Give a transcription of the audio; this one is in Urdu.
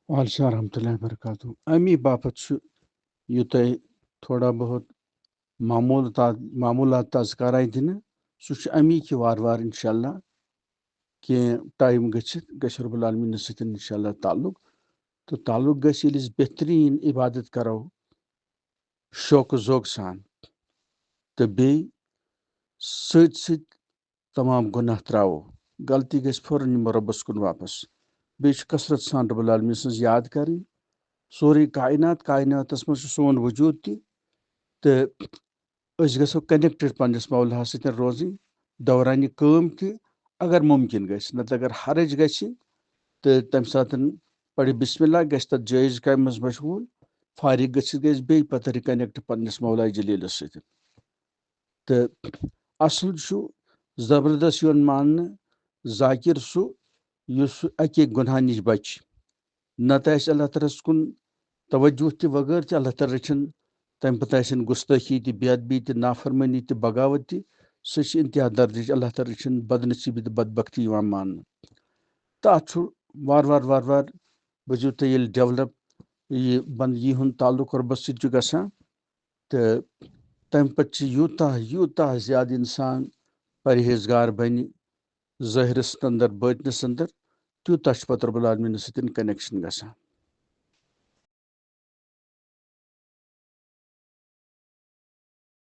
وعلیکم ورحمۃ اللہ وبرکاتہ امی باپت یہ تہ تھوڑا بہت معمولات تذکار آئی دن سہ امی کہ وار وار انشاء اللہ کی ٹائم گھت رب العالمین ستن انشاء اللہ تعلق تو تعلق گھس ییٚلہِ أسۍ بہترین عبادت کرو شوق ذوق سان تو بیٚیہِ سۭتۍ سۭتۍ تمام گناہ تراوو غلطی گژھِ فوراً نِمو رۄبس کُن واپس بیٚیہِ چھُ کثرت سان رب العالمین سٕنٛز یاد کرٕنۍ سورُے کائناتس منٛز چھُ سون وجوٗد تہِ تہٕ أسۍ گژھو کنیکٹڈ پننس مولہس سۭتۍ روزٕنۍ دورانہِ کٲم تہِ اگر ممکن گژھِ نتہٕ اگر حرج گژھِ تہٕ تمہِ ساتہٕ پرِ بسم اللہ گژھِ تتھ جٲیز کامہِ منٛز مشغوٗل فارغ گٔژھِتھ گژھِ بیٚیہِ پتہٕ رِکنیکٹ پننس مولائے جلیلس سۭتۍ تہٕ اصل چھُ زبردست یِوان ماننہٕ ذاکر سُہ یُس اکہِ گۄناہ نِش بچہِ نتہٕ آسہِ اللہ تعالیٰ ہس کُن توجہ تہِ وغٲر تہِ اللہ تعالیٰ رٔچھِن تمہِ پتہٕ آسن گُستٲخی تہِ بے ادبی تہِ نافرمٲنی تہِ بغاوت تہِ سُہ چھِ انتہا درجٕچ اللہ تعالیٰ رٔچھِن بدنصیٖبی تہٕ بدبختی یِوان ماننہٕ تہٕ اتھ چھُ وار وار بوٗزِو تُہۍ ییٚلہِ ڈیولپ یہِ بندگی ہُنٛد تعلق رۄبس سۭتۍ چھُ گژھان تہٕ تمہِ پتہٕ چھِ یوٗتاہ زیادٕ انسان پرہیزگار بنہِ ظٲہرس اندر بٲطنس اندر تیوٗتاہ چھُ پتہٕ رۄب العالمیٖنس سۭتۍ کنیکشن گژھان